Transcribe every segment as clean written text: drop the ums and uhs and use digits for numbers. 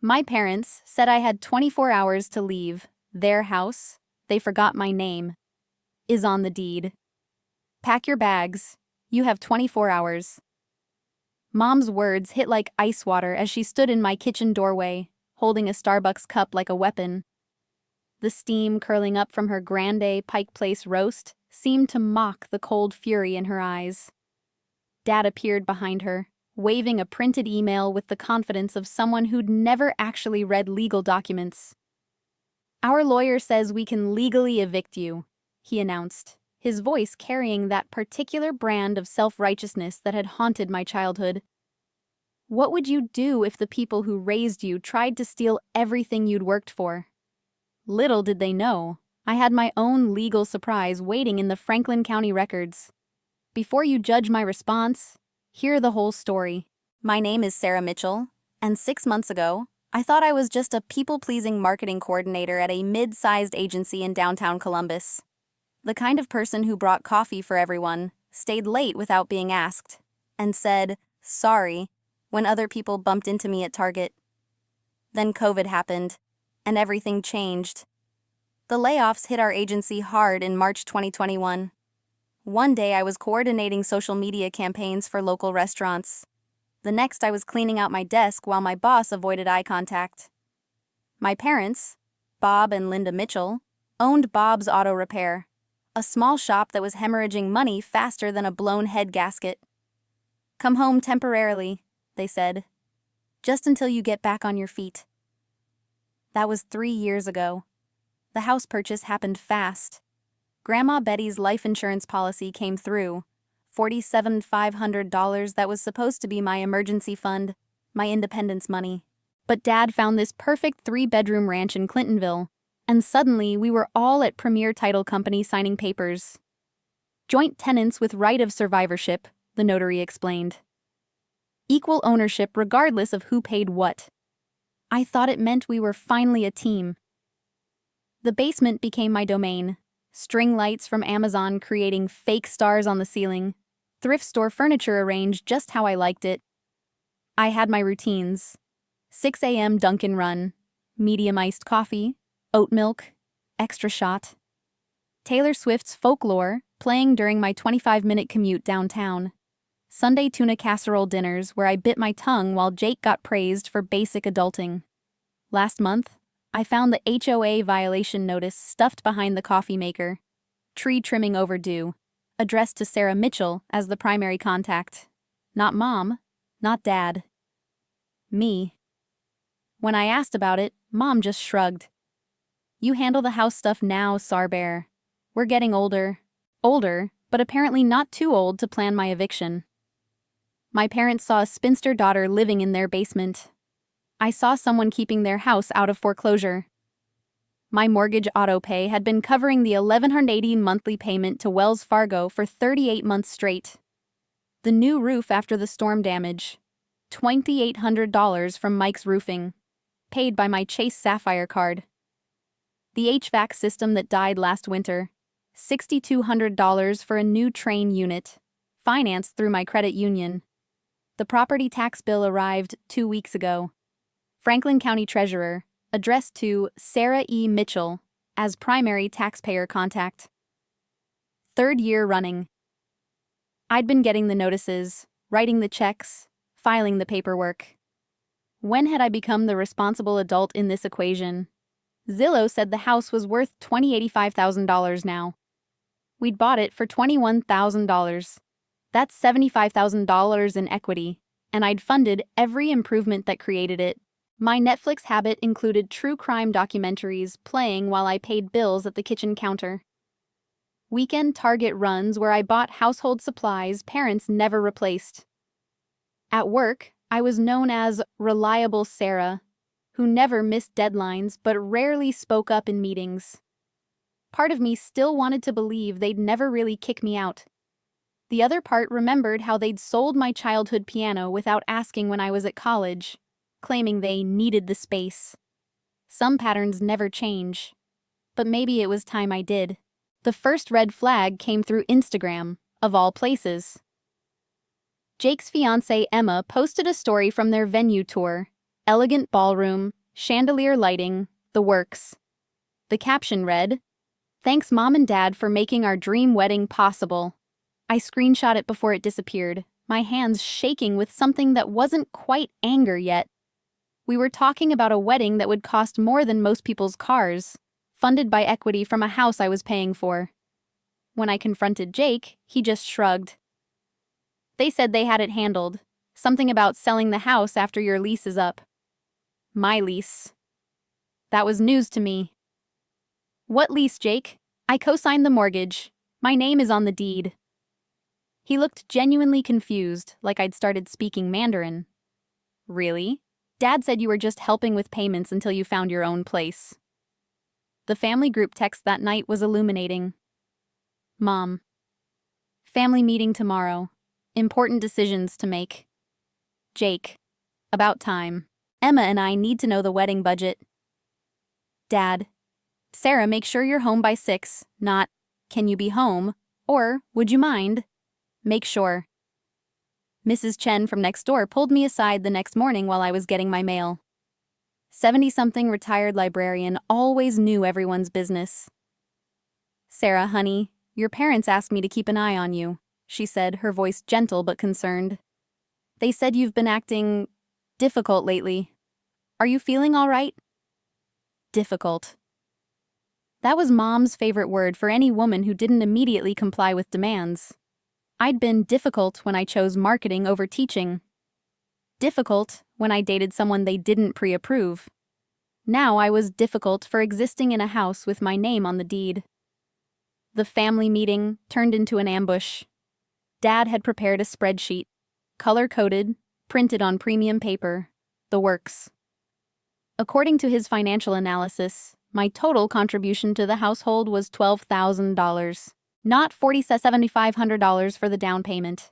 My parents said I had 24 hours to leave. Their house, they forgot my name, is on the deed. Pack your bags. You have 24 hours. Mom's words hit like ice water as she stood in my kitchen doorway, holding a Starbucks cup like a weapon. The steam curling up from her grande Pike Place roast seemed to mock the cold fury in her eyes. Dad appeared behind her, waving a printed email with the confidence of someone who'd never actually read legal documents. "Our lawyer says we can legally evict you," he announced, his voice carrying that particular brand of self-righteousness that had haunted my childhood. "What would you do if the people who raised you tried to steal everything you'd worked for?" Little did they know, I had my own legal surprise waiting in the Franklin County records. Before you judge my response, hear the whole story. My name is Sarah Mitchell, and 6 months ago, I thought I was just a people-pleasing marketing coordinator at a mid-sized agency in downtown Columbus. The kind of person who brought coffee for everyone, stayed late without being asked, and said, "sorry," when other people bumped into me at Target. Then COVID happened, and everything changed. The layoffs hit our agency hard in March 2021. One day I was coordinating social media campaigns for local restaurants. The next I was cleaning out my desk while my boss avoided eye contact. My parents, Bob and Linda Mitchell, owned Bob's Auto Repair, a small shop that was hemorrhaging money faster than a blown head gasket. "Come home temporarily," they said, "just until you get back on your feet." That was 3 years ago. The house purchase happened fast. Grandma Betty's life insurance policy came through, $47,500 that was supposed to be my emergency fund, my independence money. But Dad found this perfect 3-bedroom ranch in Clintonville, and suddenly we were all at Premier Title Company signing papers. Joint tenants with right of survivorship, the notary explained. Equal ownership regardless of who paid what. I thought it meant we were finally a team. The basement became my domain. String lights from Amazon creating fake stars on the ceiling. Thrift store furniture arranged just how I liked it. I had my routines. 6 a.m. Dunkin' run, medium iced coffee, oat milk, extra shot. Taylor Swift's Folklore playing during my 25-minute commute downtown. Sunday tuna casserole dinners where I bit my tongue while Jake got praised for basic adulting. Last month, I found the HOA violation notice stuffed behind the coffee maker. Tree trimming overdue, addressed to Sarah Mitchell as the primary contact. Not Mom, not Dad. Me. When I asked about it, Mom just shrugged. "You handle the house stuff now, Sarbear. We're getting older. Older, but apparently not too old to plan my eviction." My parents saw a spinster daughter living in their basement. I saw someone keeping their house out of foreclosure. My mortgage auto-pay had been covering the $1,180 monthly payment to Wells Fargo for 38 months straight. The new roof after the storm damage. $2,800 from Mike's Roofing. Paid by my Chase Sapphire card. The HVAC system that died last winter. $6,200 for a new train unit. Financed through my credit union. The property tax bill arrived 2 weeks ago. Franklin County Treasurer, addressed to Sarah E. Mitchell as primary taxpayer contact. 3rd year running. I'd been getting the notices, writing the checks, filing the paperwork. When had I become the responsible adult in this equation? Zillow said the house was worth $85,000 now. We'd bought it for $21,000. That's $75,000 in equity, and I'd funded every improvement that created it. My Netflix habit included true crime documentaries playing while I paid bills at the kitchen counter. Weekend Target runs where I bought household supplies parents never replaced. At work, I was known as Reliable Sarah, who never missed deadlines but rarely spoke up in meetings. Part of me still wanted to believe they'd never really kick me out. The other part remembered how they'd sold my childhood piano without asking when I was at college, claiming they needed the space. Some patterns never change, but maybe it was time I did. The first red flag came through Instagram, of all places. Jake's fiancée Emma posted a story from their venue tour, Elegant ballroom, chandelier lighting, the works. The caption read, "Thanks Mom and Dad for making our dream wedding possible." I screenshot it before it disappeared, my hands shaking with something that wasn't quite anger yet. We were talking about a wedding that would cost more than most people's cars, funded by equity from a house I was paying for. When I confronted Jake, he just shrugged. They said they had it handled, something about selling the house after your lease is up. My lease. That was news to me. What lease, Jake? I co-signed the mortgage. My name is on the deed. He looked genuinely confused, like I'd started speaking Mandarin. Really? Dad said you were just helping with payments until you found your own place. The family group text that night was illuminating. Mom. Family meeting tomorrow. Important decisions to make. Jake. About time. Emma and I need to know the wedding budget. Dad. Sarah, make sure you're home by 6, not, can you be home, or, would you mind? Make sure. Mrs. Chen from next door pulled me aside the next morning while I was getting my mail. 70-something retired librarian always knew everyone's business. Sarah, honey, your parents asked me to keep an eye on you, she said, her voice gentle but concerned. They said you've been acting difficult lately. Are you feeling all right? Difficult. That was Mom's favorite word for any woman who didn't immediately comply with demands. I'd been difficult when I chose marketing over teaching. Difficult when I dated someone they didn't pre-approve. Now I was difficult for existing in a house with my name on the deed. The family meeting turned into an ambush. Dad had prepared a spreadsheet, color-coded, printed on premium paper, the works. According to his financial analysis, my total contribution to the household was $12,000, not $7,500 for the down payment,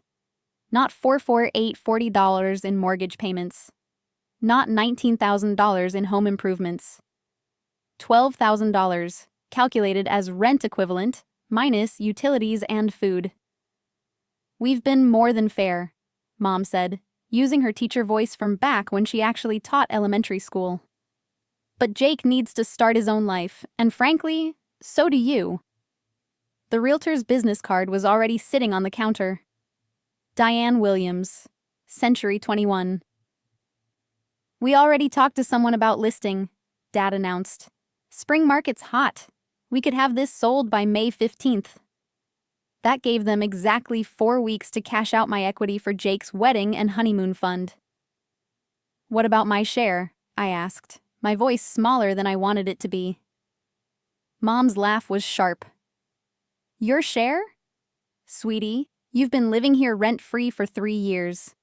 not $4,480 in mortgage payments, not $19,000 in home improvements. $12,000, calculated as rent equivalent, minus utilities and food. We've been more than fair, Mom said, using her teacher voice from back when she actually taught elementary school. But Jake needs to start his own life, and frankly, so do you. The realtor's business card was already sitting on the counter. Diane Williams, Century 21. We already talked to someone about listing, Dad announced. Spring market's hot. We could have this sold by May 15th. That gave them exactly 4 weeks to cash out my equity for Jake's wedding and honeymoon fund. What about my share? I asked, my voice smaller than I wanted it to be. Mom's laugh was sharp. Your share? Sweetie, you've been living here rent-free for 3 years.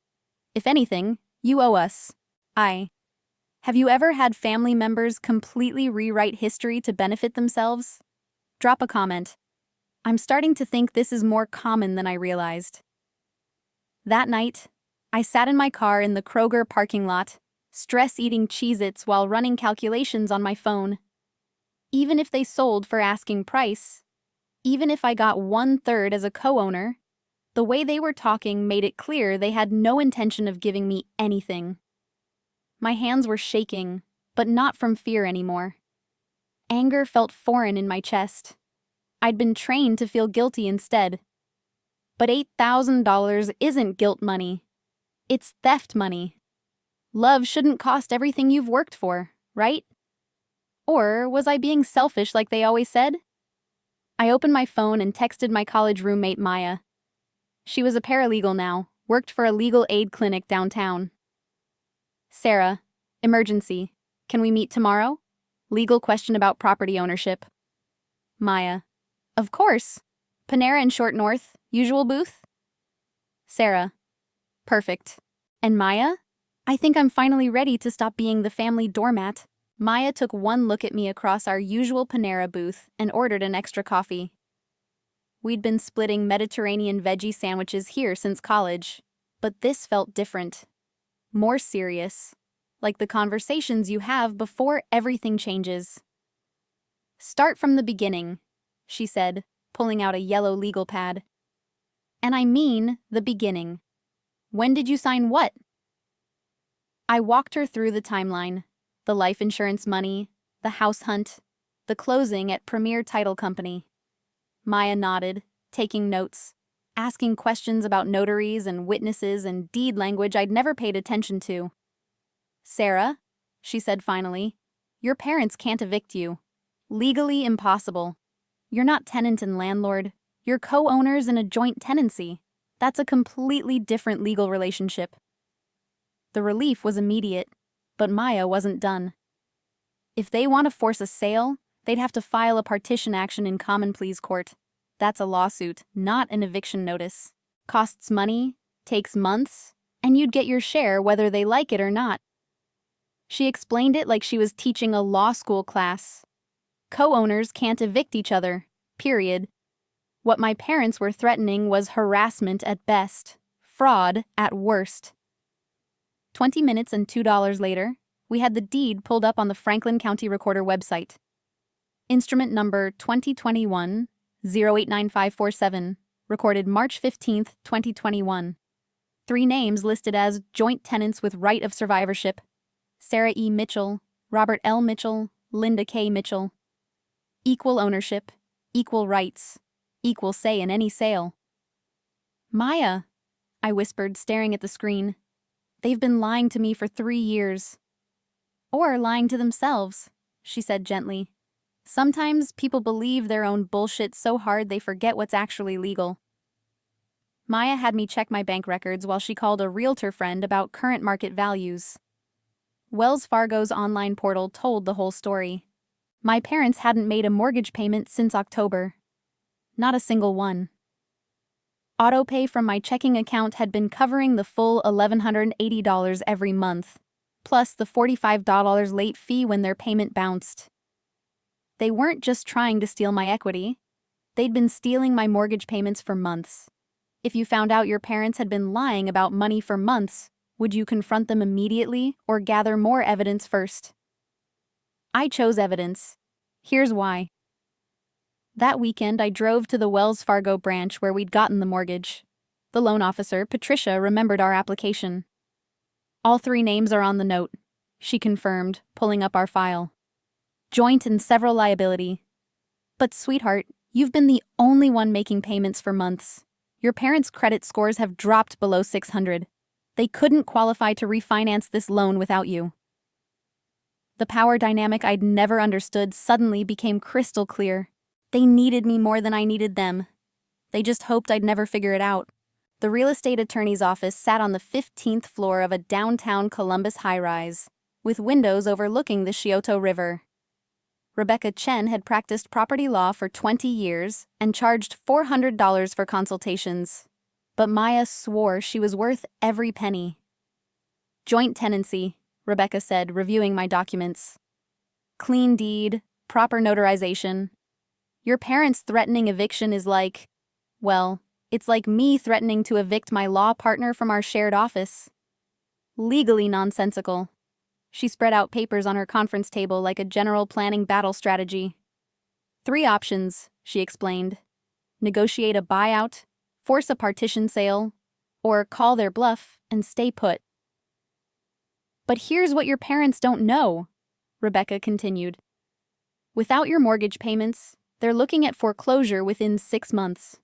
If anything, you owe us. Have you ever had family members completely rewrite history to benefit themselves? Drop a comment. I'm starting to think this is more common than I realized. That night, I sat in my car in the Kroger parking lot, stress-eating Cheez-Its while running calculations on my phone. Even if they sold for asking price, even if I got 1/3 as a co-owner, the way they were talking made it clear they had no intention of giving me anything. My hands were shaking, but not from fear anymore. Anger felt foreign in my chest. I'd been trained to feel guilty instead. But $8,000 isn't guilt money. It's theft money. Love shouldn't cost everything you've worked for, right? Or was I being selfish like they always said? I opened my phone and texted my college roommate Maya. She was a paralegal now, worked for a legal aid clinic downtown. Sarah, emergency. Can we meet tomorrow? Legal question about property ownership. Maya, of course. Panera in Short North, usual booth? Sarah, perfect. And Maya? I think I'm finally ready to stop being the family doormat. Maya took one look at me across our usual Panera booth and ordered an extra coffee. We'd been splitting Mediterranean veggie sandwiches here since college, but this felt different. More serious, like the conversations you have before everything changes. Start from the beginning, she said, pulling out a yellow legal pad. And I mean the beginning. When did you sign what? I walked her through the timeline: the life insurance money, the house hunt, the closing at Premier Title Company. Maya nodded, taking notes, asking questions about notaries and witnesses and deed language I'd never paid attention to. "Sarah," she said finally, "your parents can't evict you. Legally impossible. You're not tenant and landlord. You're co-owners in a joint tenancy. That's a completely different legal relationship." The relief was immediate, but Maya wasn't done. If they want to force a sale, they'd have to file a partition action in common pleas court. That's a lawsuit, not an eviction notice. Costs money, takes months, and you'd get your share whether they like it or not. She explained it like she was teaching a law school class. Co-owners can't evict each other, period. What my parents were threatening was harassment at best, fraud at worst. 20 minutes and $2 later, we had the deed pulled up on the Franklin County Recorder website. Instrument number 2021-089547, recorded March 15, 2021. 3 names listed as joint tenants with right of survivorship: Sarah E. Mitchell, Robert L. Mitchell, Linda K. Mitchell. Equal ownership, equal rights, equal say in any sale. "Maya," I whispered, staring at the screen. "They've been lying to me for 3 years. Or lying to themselves," she said gently. "Sometimes people believe their own bullshit so hard they forget what's actually legal." Maya had me check my bank records while she called a realtor friend about current market values. Wells Fargo's online portal told the whole story. My parents hadn't made a mortgage payment since October. Not a single one. Autopay from my checking account had been covering the full $1,180 every month, plus the $45 late fee when their payment bounced. They weren't just trying to steal my equity. They'd been stealing my mortgage payments for months. If you found out your parents had been lying about money for months, would you confront them immediately or gather more evidence first? I chose evidence. Here's why. That weekend, I drove to the Wells Fargo branch where we'd gotten the mortgage. The loan officer, Patricia, remembered our application. "All 3 names are on the note," she confirmed, pulling up our file. "Joint and several liability. But sweetheart, you've been the only one making payments for months. Your parents' credit scores have dropped below 600. They couldn't qualify to refinance this loan without you." The power dynamic I'd never understood suddenly became crystal clear. They needed me more than I needed them. They just hoped I'd never figure it out. The real estate attorney's office sat on the 15th floor of a downtown Columbus high-rise, with windows overlooking the Scioto River. Rebecca Chen had practiced property law for 20 years and charged $400 for consultations. But Maya swore she was worth every penny. "Joint tenancy," Rebecca said, reviewing my documents. "Clean deed, proper notarization. Your parents threatening eviction is like, well, it's like me threatening to evict my law partner from our shared office. Legally nonsensical." She spread out papers on her conference table like a general planning battle strategy. 3 options, she explained. Negotiate a buyout, force a partition sale, or call their bluff and stay put. "But here's what your parents don't know," Rebecca continued. "Without your mortgage payments, they're looking at foreclosure within 6 months.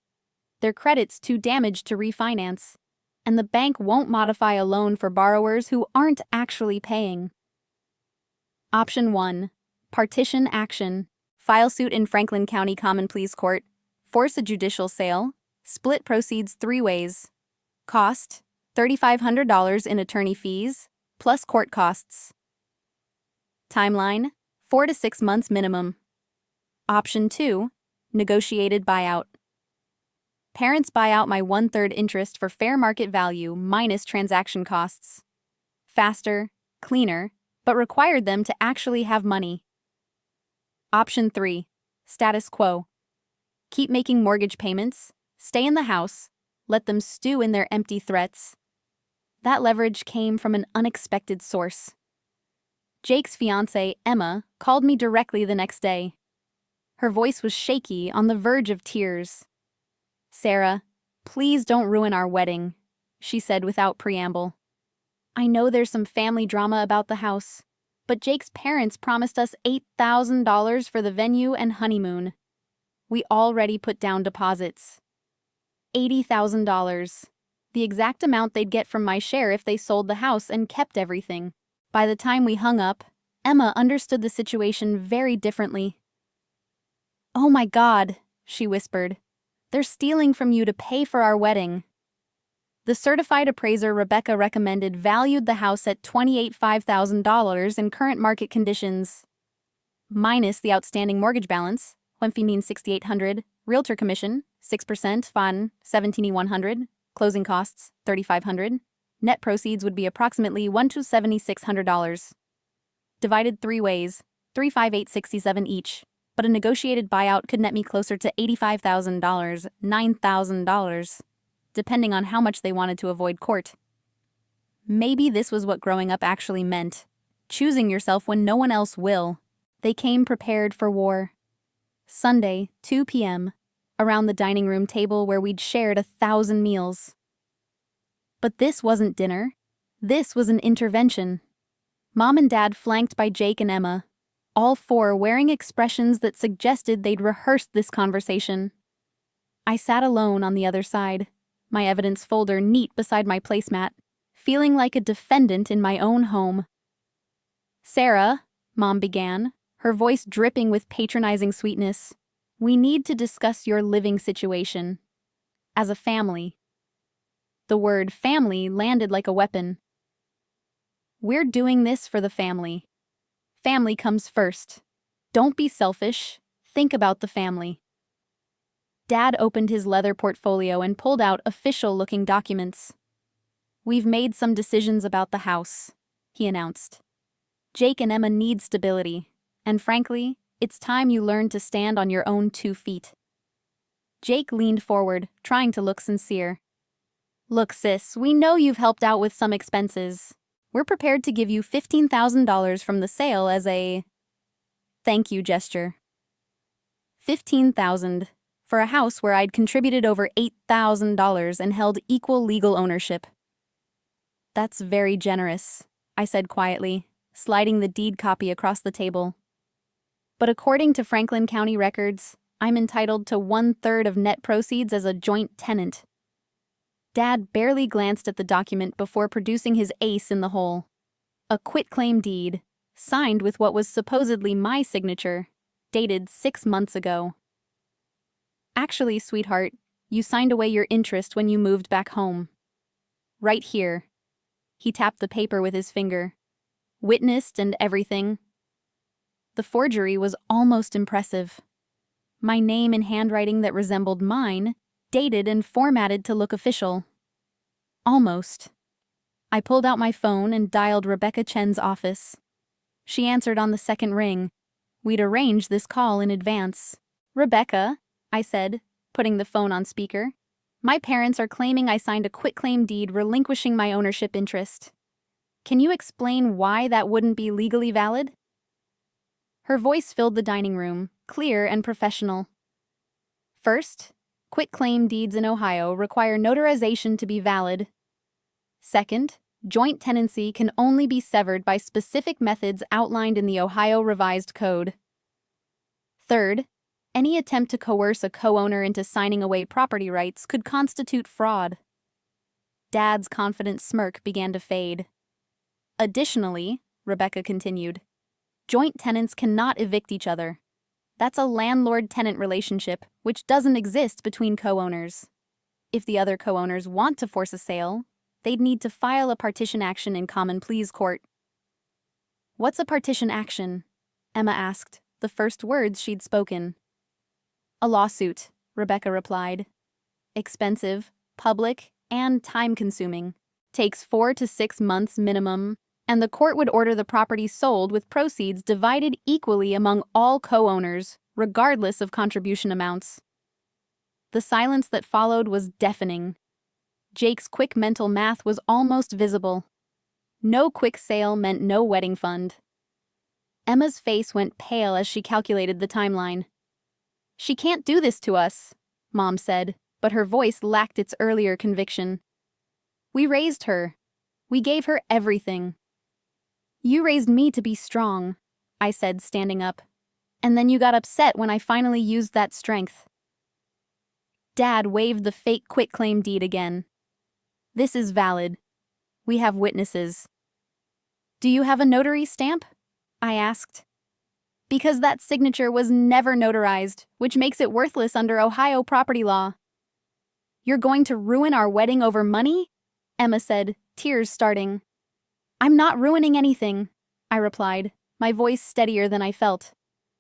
Their credit's too damaged to refinance, and the bank won't modify a loan for borrowers who aren't actually paying." Option 1. Partition action. File suit in Franklin County Common Pleas Court. Force a judicial sale. Split proceeds 3 ways. Cost: $3,500 in attorney fees, plus court costs. Timeline: 4 to 6 months minimum. Option 2. Negotiated buyout. Parents buy out my 1/3 interest for fair market value minus transaction costs. Faster, cleaner, but required them to actually have money. Option 3. Status quo. Keep making mortgage payments, stay in the house, let them stew in their empty threats. That leverage came from an unexpected source. Jake's fiancée, Emma, called me directly the next day. Her voice was shaky, on the verge of tears. "Sarah, please don't ruin our wedding," she said without preamble. I know there's some family drama about the house, but Jake's parents promised us $8,000 for the venue and honeymoon. We already put down deposits. $80,000. The exact amount they'd get from my share if they sold the house and kept everything. By the time we hung up, Emma understood the situation very differently. "Oh my God," she whispered. "They're stealing from you to pay for our wedding." The certified appraiser Rebecca recommended valued the house at $28,500 in current market conditions. Minus the outstanding mortgage balance, Wemfee means $6,800, realtor commission, 6%, FON, $17,100, closing costs, $3,500. Net proceeds would be approximately $1,760. Divided 3 ways, $3,567 each, but a negotiated buyout could net me closer to $85,000, $9,000, depending on how much they wanted to avoid court. Maybe this was what growing up actually meant. Choosing yourself when no one else will. They came prepared for war. Sunday, 2 p.m., around the dining room table where we'd shared 1,000 meals. But this wasn't dinner. This was an intervention. Mom and Dad flanked by Jake and Emma, all 4 wearing expressions that suggested they'd rehearsed this conversation. I sat alone on the other side, my evidence folder neat beside my placemat, feeling like a defendant in my own home. "Sarah," Mom began, her voice dripping with patronizing sweetness, "we need to discuss your living situation. As a family." The word family landed like a weapon. "We're doing this for the family. Family comes first. Don't be selfish. Think about the family." Dad opened his leather portfolio and pulled out official-looking documents. "We've made some decisions about the house," he announced. "Jake and Emma need stability, and frankly, it's time you learned to stand on your own 2 feet. Jake leaned forward, trying to look sincere. "Look, sis, we know you've helped out with some expenses. We're prepared to give you $15,000 from the sale as a thank you gesture." $15,000 for a house where I'd contributed over $8,000 and held equal legal ownership. "That's very generous," I said quietly, sliding the deed copy across the table. "But according to Franklin County records, I'm entitled to 1/3 of net proceeds as a joint tenant." Dad barely glanced at the document before producing his ace in the hole. A quitclaim deed, signed with what was supposedly my signature, dated 6 months ago. "Actually, sweetheart, you signed away your interest when you moved back home. Right here." He tapped the paper with his finger. "Witnessed and everything." The forgery was almost impressive. My name in handwriting that resembled mine, dated and formatted to look official. Almost. I pulled out my phone and dialed Rebecca Chen's office. She answered on the second ring. We'd arranged this call in advance. "Rebecca," I said, putting the phone on speaker, "my parents are claiming I signed a quitclaim deed relinquishing my ownership interest. Can you explain why that wouldn't be legally valid?" Her voice filled the dining room, clear and professional. "First, quitclaim deeds in Ohio require notarization to be valid. Second, joint tenancy can only be severed by specific methods outlined in the Ohio Revised Code. Third, any attempt to coerce a co-owner into signing away property rights could constitute fraud." Dad's confident smirk began to fade. "Additionally," Rebecca continued, "joint tenants cannot evict each other. That's a landlord-tenant relationship, which doesn't exist between co-owners. If the other co-owners want to force a sale, they'd need to file a partition action in common pleas court." "What's a partition action?" Emma asked, the first words she'd spoken. "A lawsuit," Rebecca replied. "Expensive, public, and time-consuming. Takes 4 to 6 months minimum, and the court would order the property sold with proceeds divided equally among all co-owners, regardless of contribution amounts." The silence that followed was deafening. Jake's quick mental math was almost visible. No quick sale meant no wedding fund. Emma's face went pale as she calculated the timeline. "She can't do this to us," Mom said, but her voice lacked its earlier conviction. "We raised her. We gave her everything. You raised me to be strong, I said, standing up. And then you got upset when I finally used that strength. Dad waved the fake quitclaim deed again. This is valid. We have witnesses. Do you have a notary stamp? I asked. Because that signature was never notarized, which makes it worthless under Ohio property law. You're going to ruin our wedding over money? Emma said, tears starting. I'm not ruining anything, I replied, my voice steadier than I felt.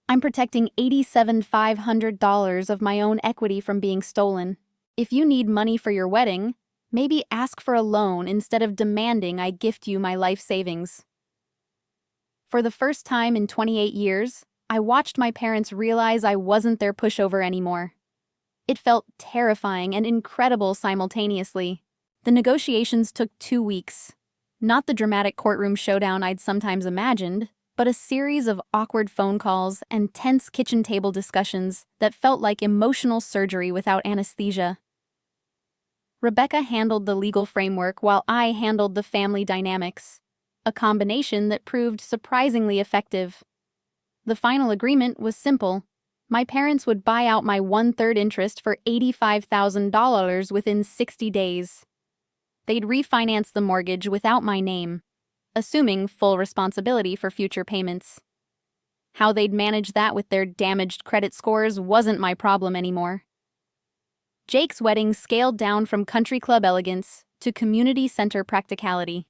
I'm protecting $87,500 of my own equity from being stolen. If you need money for your wedding, maybe ask for a loan instead of demanding I gift you my life savings. For the first time in 28 years, I watched my parents realize I wasn't their pushover anymore. It felt terrifying and incredible simultaneously. The negotiations took 2 weeks. Not the dramatic courtroom showdown I'd sometimes imagined, but a series of awkward phone calls and tense kitchen table discussions that felt like emotional surgery without anesthesia. Rebecca handled the legal framework while I handled the family dynamics, a combination that proved surprisingly effective. The final agreement was simple. My parents would buy out my 1/3 interest for $85,000 within 60 days. They'd refinance the mortgage without my name, assuming full responsibility for future payments. How they'd manage that with their damaged credit scores wasn't my problem anymore. Jake's wedding scaled down from country club elegance to community center practicality.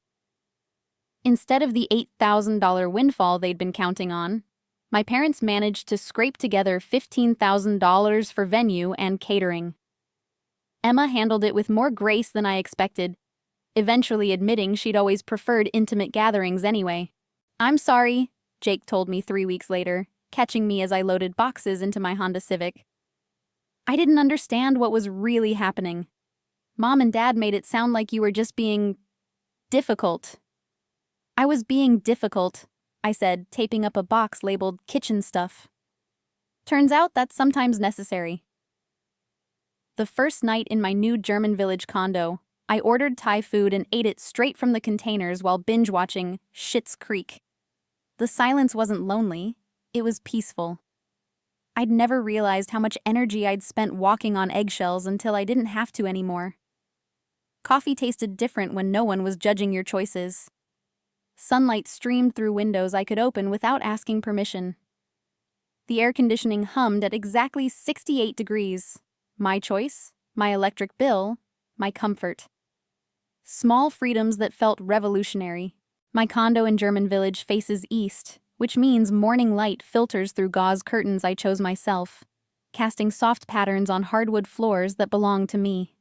Instead of the $8,000 windfall they'd been counting on, my parents managed to scrape together $15,000 for venue and catering. Emma handled it with more grace than I expected, eventually admitting she'd always preferred intimate gatherings anyway. I'm sorry, Jake told me 3 weeks later, catching me as I loaded boxes into my Honda Civic. I didn't understand what was really happening. Mom and Dad made it sound like you were just being difficult. I was being difficult, I said, taping up a box labeled kitchen stuff. Turns out that's sometimes necessary. The first night in my new German village condo, I ordered Thai food and ate it straight from the containers while binge-watching Schitt's Creek. The silence wasn't lonely, it was peaceful. I'd never realized how much energy I'd spent walking on eggshells until I didn't have to anymore. Coffee tasted different when no one was judging your choices. Sunlight streamed through windows I could open without asking permission. The air conditioning hummed at exactly 68 degrees. My choice, my electric bill, my comfort. Small freedoms that felt revolutionary. My condo in German village faces east, which means morning light filters through gauze curtains I chose myself, casting soft patterns on hardwood floors that belong to me.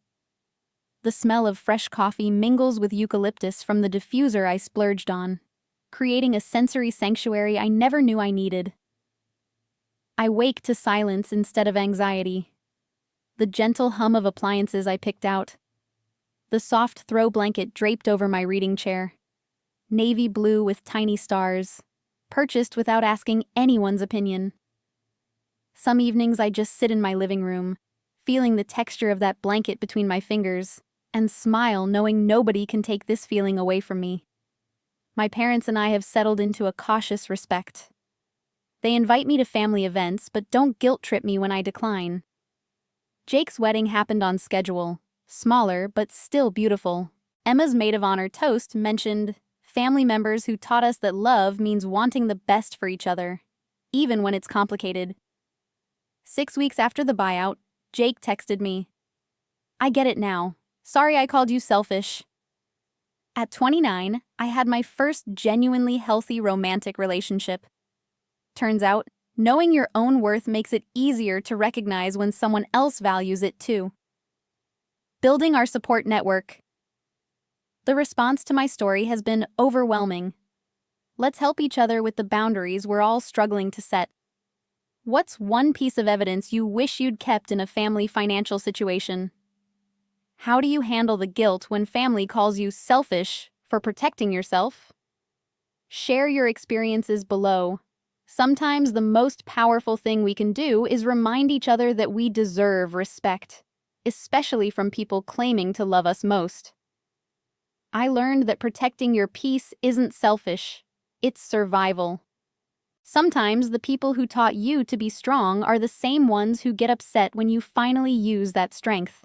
The smell of fresh coffee mingles with eucalyptus from the diffuser I splurged on, creating a sensory sanctuary I never knew I needed. I wake to silence instead of anxiety. The gentle hum of appliances I picked out. The soft throw blanket draped over my reading chair. Navy blue with tiny stars, purchased without asking anyone's opinion. Some evenings I just sit in my living room, feeling the texture of that blanket between my fingers, and smile knowing nobody can take this feeling away from me. My parents and I have settled into a cautious respect. They invite me to family events, but don't guilt-trip me when I decline. Jake's wedding happened on schedule, smaller but still beautiful. Emma's maid of honor toast mentioned family members who taught us that love means wanting the best for each other, even when it's complicated. 6 weeks after the buyout, Jake texted me, "I get it now. Sorry I called you selfish." At 29, I had my first genuinely healthy romantic relationship. Turns out, knowing your own worth makes it easier to recognize when someone else values it too. Building our support network. The response to my story has been overwhelming. Let's help each other with the boundaries we're all struggling to set. What's one piece of evidence you wish you'd kept in a family financial situation? How do you handle the guilt when family calls you selfish for protecting yourself? Share your experiences below. Sometimes the most powerful thing we can do is remind each other that we deserve respect, especially from people claiming to love us most. I learned that protecting your peace isn't selfish, it's survival. Sometimes the people who taught you to be strong are the same ones who get upset when you finally use that strength.